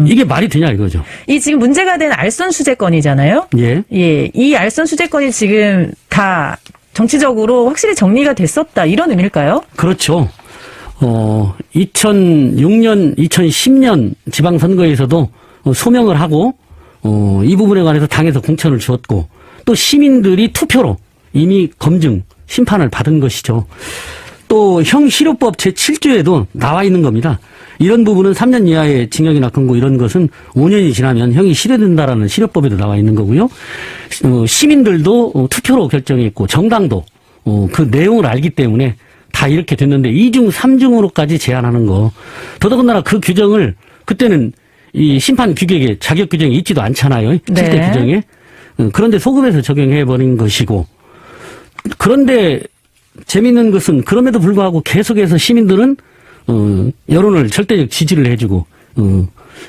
이게 말이 되냐 이거죠. 이 지금 문제가 된 알선 수재건이잖아요. 예. 예, 이 알선 수재건이 지금 다 정치적으로 확실히 정리가 됐었다 이런 의미일까요? 그렇죠. 2006년, 2010년 지방선거에서도 소명을 하고 이 부분에 관해서 당에서 공천을 주었고 또 시민들이 투표로 이미 검증, 심판을 받은 것이죠. 또 형실효법 제7조에도 나와 있는 겁니다. 이런 부분은 3년 이하의 징역이나 금고 이런 것은 5년이 지나면 형이 실효된다라는 실효법에도 나와 있는 거고요. 시민들도 투표로 결정했고 정당도 그 내용을 알기 때문에 다 이렇게 됐는데 2중, 3중으로까지 제한하는 거. 더더군다나 그 규정을 그때는 이 심판 규격에 자격 규정이 있지도 않잖아요. 실제 네. 규정에. 그런데 소급해서 적용해버린 것이고. 그런데 재미있는 것은 그럼에도 불구하고 계속해서 시민들은 여론을 절대적 지지를 해주고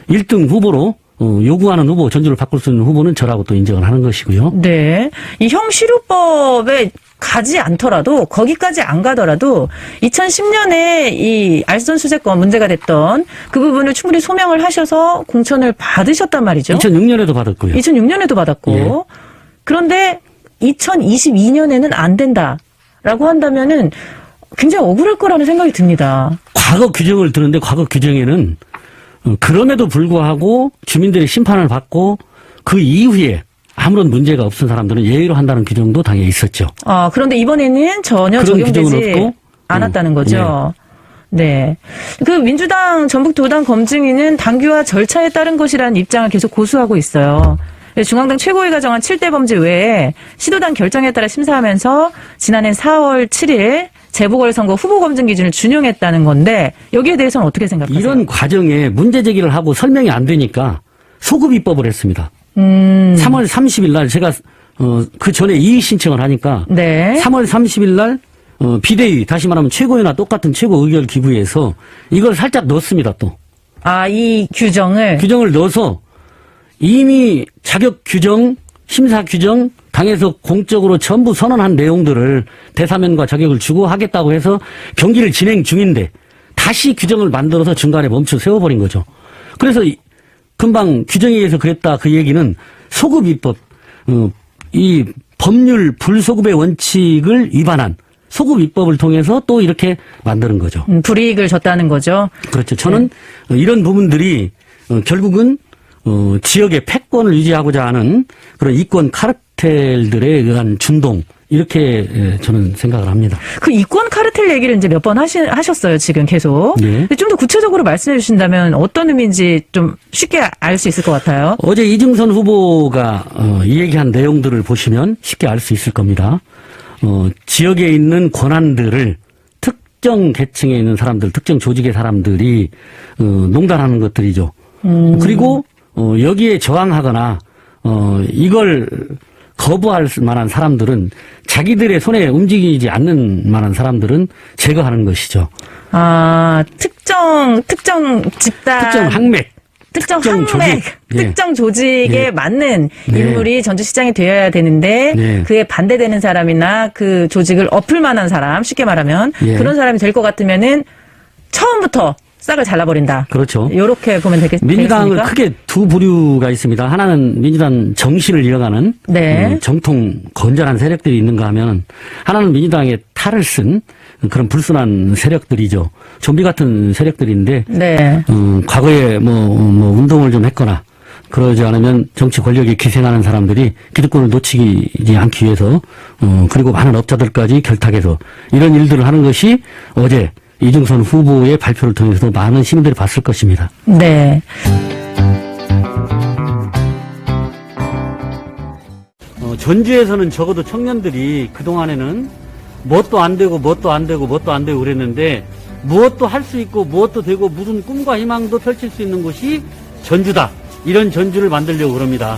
1등 후보로 요구하는 후보, 전주를 바꿀 수 있는 후보는 저라고 또 인정을 하는 것이고요. 네. 이 형실효법에 가지 않더라도 거기까지 안 가더라도 2010년에 이 알선 수재건 문제가 됐던 그 부분을 충분히 소명을 하셔서 공천을 받으셨단 말이죠. 2006년에도 받았고요. 2006년에도 받았고. 예. 그런데 2022년에는 안 된다라고 한다면은 굉장히 억울할 거라는 생각이 듭니다. 과거 규정을 드는데 과거 규정에는 그럼에도 불구하고 주민들의 심판을 받고 그 이후에 아무런 문제가 없은 사람들은 예외로 한다는 규정도 당연히 있었죠. 아, 그런데 이번에는 전혀 그런 규정은 적용되지 없고, 않았다는 거죠. 네. 그 민주당 전북 도당 검증위는 당규와 절차에 따른 것이라는 입장을 계속 고수하고 있어요. 중앙당 최고위가 정한 7대 범죄 외에 시도당 결정에 따라 심사하면서 지난해 4월 7일 재보궐선거 후보 검증 기준을 준용했다는 건데 여기에 대해서는 어떻게 생각하세요? 이런 과정에 문제 제기를 하고 설명이 안 되니까 소급 입법을 했습니다. 3월 30일 날 제가 그 전에 이의 신청을 하니까 네. 3월 30일 날 비대위 다시 말하면 최고위나 똑같은 최고 의결 기구에서 이걸 살짝 넣었습니다. 또 아, 이 규정을 넣어서 이미 자격 규정, 심사 규정 당에서 공적으로 전부 선언한 내용들을 대사면과 자격을 주고 하겠다고 해서 경기를 진행 중인데 다시 규정을 만들어서 중간에 멈춰 세워버린 거죠. 그래서 금방 규정에 의해서 그랬다 그 얘기는 소급 입법, 이 법률 불소급의 원칙을 위반한 소급 입법을 통해서 또 이렇게 만드는 거죠. 불이익을 줬다는 거죠. 그렇죠. 저는 이런 부분들이 결국은 지역의 패권을 유지하고자 하는 그런 이권 카르텔들에 의한 준동 이렇게 저는 생각을 합니다. 그 이권 카르텔 얘기를 이제 몇 번 하셨어요, 지금 계속. 네. 좀 더 구체적으로 말씀해 주신다면 어떤 의미인지 좀 쉽게 알 수 있을 것 같아요. 어제 이중선 후보가 이 얘기한 내용들을 보시면 쉽게 알 수 있을 겁니다. 지역에 있는 권한들을 특정 계층에 있는 사람들, 특정 조직의 사람들이 농단하는 것들이죠. 그리고 여기에 저항하거나 이걸 거부할 만한 사람들은 자기들의 손에 움직이지 않는 만한 사람들은 제거하는 것이죠. 아, 특정 집단. 특정 항맥. 특정 조직. 항맥, 예. 특정 조직에 예. 맞는 네. 인물이 전주시장이 되어야 되는데 네. 그에 반대되는 사람이나 그 조직을 엎을 만한 사람, 쉽게 말하면 예. 그런 사람이 될 것 같으면은 처음부터 싹을 잘라버린다. 그렇죠. 이렇게 보면 민주당은 되겠습니까? 크게 두 부류가 있습니다. 하나는 민주당 정신을 이어가는 네. 정통 건전한 세력들이 있는가 하면 하나는 민주당의 탈을 쓴 그런 불순한 세력들이죠. 좀비 같은 세력들인데 네. 과거에 뭐 운동을 좀 했거나 그러지 않으면 정치 권력에 기생하는 사람들이 기득권을 놓치지 않기 위해서 그리고 많은 업자들까지 결탁해서 이런 일들을 하는 것이 어제 이중선 후보의 발표를 통해서도 많은 시민들이 봤을 것입니다. 네. 전주에서는 적어도 청년들이 그동안에는 뭣도 안 되고 그랬는데 무엇도 할 수 있고 무엇도 되고 무슨 꿈과 희망도 펼칠 수 있는 곳이 전주다. 이런 전주를 만들려고 그럽니다.